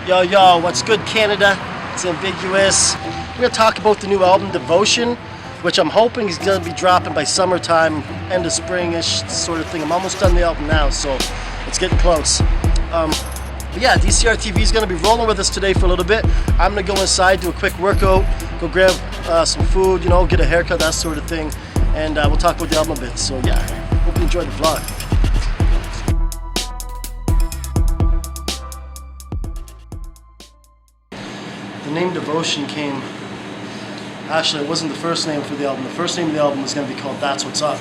Yo, yo, what's good, Canada? It's Ambiguous. We're going to talk about the new album, Devotion, which I'm hoping is going to be dropping by summertime, end of spring-ish sort of thing. I'm almost done the album now, so it's getting close. But yeah, DCR TV is going to be rolling with us today for a little bit. I'm going to go inside, do a quick workout, go grab some food, you know, get a haircut, that sort of thing, and we'll talk about the album a bit. So yeah, hope you enjoyed the vlog. The name Devotion came, actually it wasn't the first name for the album. The first name of the album was going to be called That's What's Up.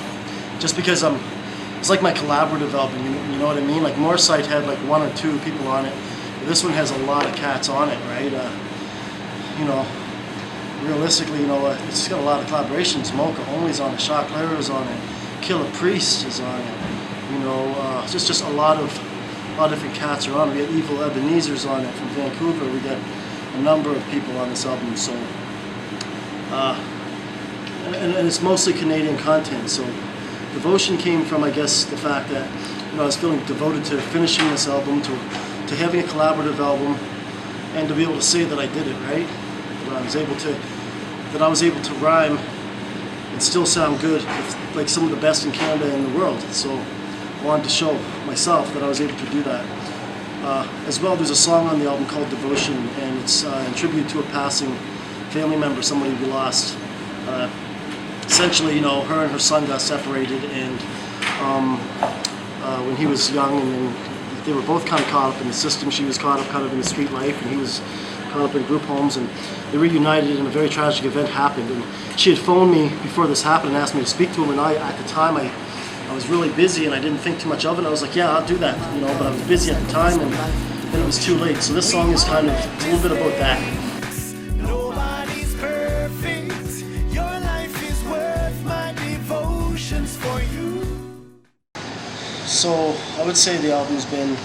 Just because it's like my collaborative album, you know what I mean? Like Moorsight had like one or two people on it. This one has a lot of cats on it, right? You know, realistically, you know, it's got a lot of collaborations. Mocha Only's on it, Shock Claire is on it, Killer Priest is on it. You know, just a lot of different cats are on it. We got Evil Ebenezer's on it from Vancouver. We got a number of people on this album, so and it's mostly Canadian content. So Devotion came from, I guess, the fact that, you know, I was feeling devoted to finishing this album, to having a collaborative album, and to be able to say that I did it, right? That I was able to rhyme and still sound good with like some of the best in Canada and the world. So I wanted to show myself that I was able to do that. As well, there's a song on the album called Devotion, and it's in tribute to a passing family member, somebody we lost. Essentially, you know, her and her son got separated, and when he was young, and then they were both kind of caught up in the system. She was caught up kind of in the street life, and he was caught up in group homes, and they reunited, and a very tragic event happened. And she had phoned me before this happened and asked me to speak to him, and at the time, I was really busy and I didn't think too much of it. I was like, yeah, I'll do that, you know, but I was busy at the time, and then it was too late. So this song is kind of a little bit about that. Nobody's perfect. Your life is worth my devotions for you. So I would say the album's been,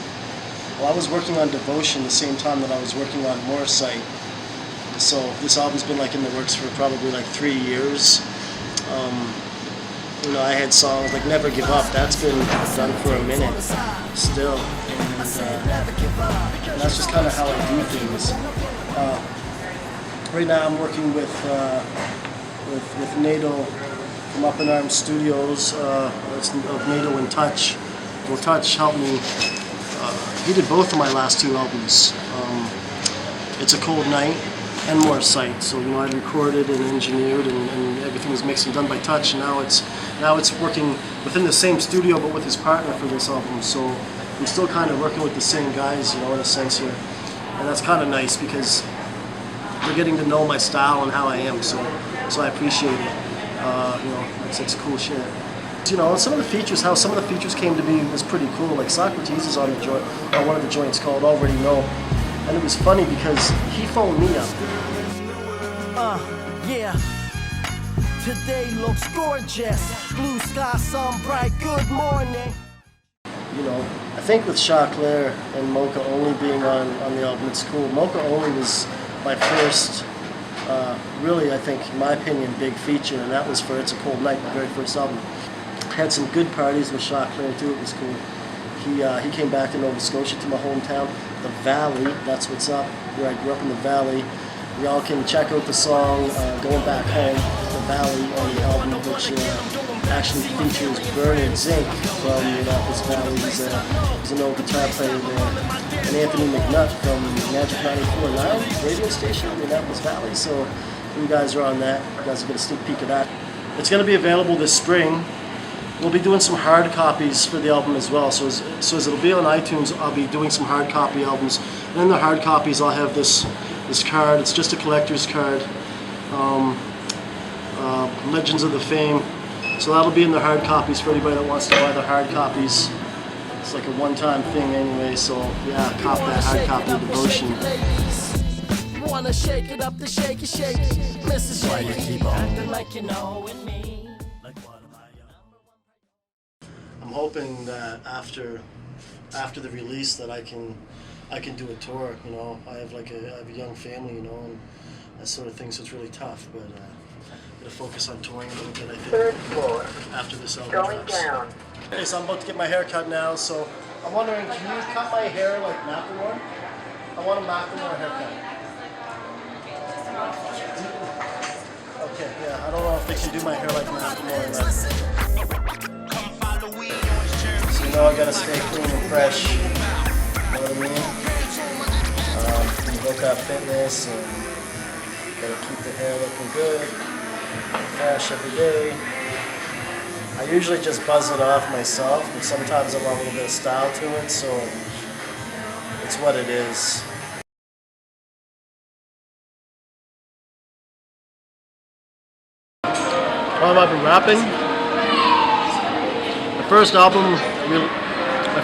well, I was working on Devotion the same time that I was working on Moorsight. So this album's been like in the works for probably like 3 years. You know, I had songs like Never Give Up. That's been done for a minute still, and that's just kind of how I do things. Right now I'm working with NATO from Up in Arms Studios. It's of NATO in Touch. Well, Touch helped me. He did both of my last two albums. It's a Cold Night and Moorsight. So, you know, I recorded and engineered, and everything was mixed and done by Touch. And now it's working within the same studio, but with his partner for this album. So I'm still kind of working with the same guys, you know, in a sense here, and that's kind of nice because they're getting to know my style and how I am. So I appreciate it. You know, it's cool shit. You know, some of the features, how some of the features came to be was pretty cool. Like Socrates is on the joint, on one of the joints called Already Know. And it was funny because he phoned me up. Yeah. Today looks gorgeous. Blue sky, sun bright, good morning. You know, I think with Shock Claire and Mocha Only being on the album, it's cool. Mocha Only was my first, really, I think, in my opinion, big feature, and that was for It's a Cold Night, my very first album. Had some good parties with Shock Claire too, it was cool. He came back to Nova Scotia, to my hometown, the Valley, That's What's Up, where I grew up in the Valley. Y'all can check out the song Going Back Home, The Valley, on the album, which actually features Bernard Zink from Annapolis Valley. He's an old guitar player there. And Anthony McNutt from Magic 94.9 radio station in Annapolis Valley. So you guys are on that. You guys will get a sneak peek of that. It's going to be available this spring. We'll be doing some hard copies for the album as well. So as it'll be on iTunes, I'll be doing some hard copy albums. And in the hard copies, I'll have this card. It's just a collector's card. Legends of the Fame. So that'll be in the hard copies for anybody that wants to buy the hard copies. It's like a one-time thing anyway. So yeah, cop that hard copy of Devotion. Wanna shake it up to shake it, shake it. Mrs. Why you keep on acting like you know me? I'm hoping that after the release that I can do a tour. You know, I have a young family, you know, and that sort of thing. So it's really tough, but I'm gonna focus on touring a little bit. I think Third floor. After this album Going drops. down. Okay, so I'm about to get my hair cut now. So I'm wondering, can you cut my hair like Macklemore? I want a Macklemore haircut. Okay, yeah, I don't know if they can do my hair like Macklemore or not. So you know I gotta stay clean and fresh. You know what I mean? Workout fitness and gotta keep the hair looking good, fresh every day. I usually just buzz it off myself, but sometimes I want a little bit of style to it, so it's what it is. While I've been rapping, my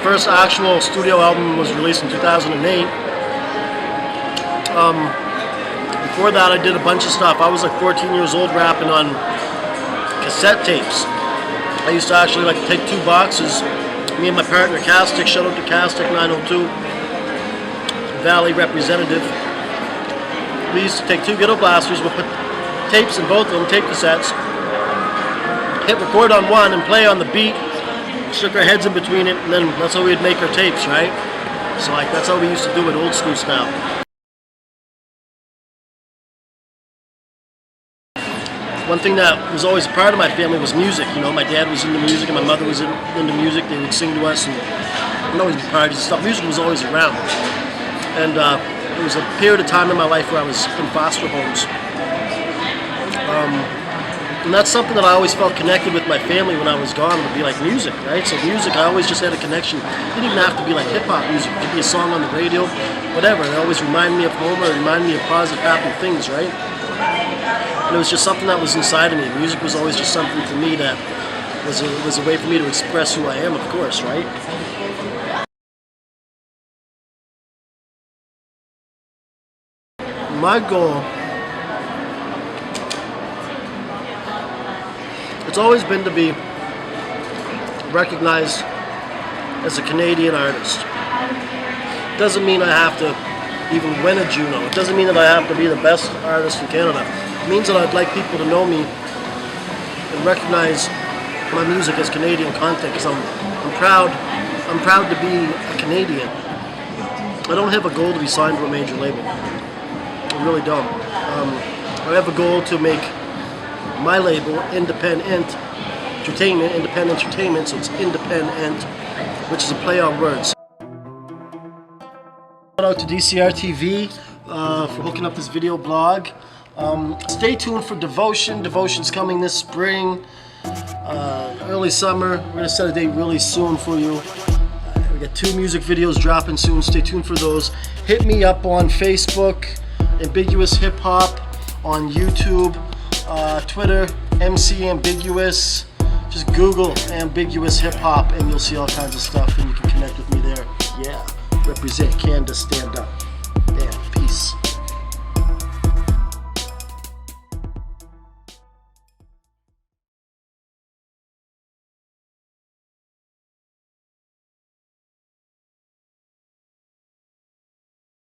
first actual studio album was released in 2008. Before that, I did a bunch of stuff. I was like 14 years old rapping on cassette tapes. I used to actually like take 2 boxes. Me and my partner Castic, shout out to Castic 902, Valley representative. We used to take 2 ghetto blasters, we'll put tapes in both of them, tape cassettes, hit record on one and play on the beat, stick our heads in between it, and then that's how we'd make our tapes, right? So like that's how we used to do it, old school style. One thing that was always a part of my family was music. You know, my dad was into music and my mother was into music. They would sing to us and always be parties and stuff. Music was always around. And it was a period of time in my life where I was in foster homes. And that's something that I always felt connected with my family when I was gone, would be like music, right? So music, I always just had a connection. It didn't even have to be like hip-hop music. It could be a song on the radio, whatever. It always reminded me of home or reminded me of positive, happy things, right? And it was just something that was inside of me. Music was always just something for me that was a way for me to express who I am, of course, right? My goal, it's always been to be recognized as a Canadian artist. It doesn't mean I have to even win a Juno. It doesn't mean that I have to be the best artist in Canada. It means that I'd like people to know me and recognize my music as Canadian content, because I'm proud to be a Canadian. I don't have a goal to be signed to a major label. I really don't. I have a goal to make my label independent entertainment, so it's independent, which is a play on words. Shout out to DCR TV for hooking up this video blog. Stay tuned for Devotion. Devotion's coming this spring, early summer. We're gonna set a date really soon for you. We got 2 music videos dropping soon. Stay tuned for those. Hit me up on Facebook, Ambiguous Hip Hop, on YouTube, Twitter, MC Ambiguous. Just Google Ambiguous Hip Hop and you'll see all kinds of stuff, and you can connect with me there. Yeah, represent Canada, stand up. Yeah, peace.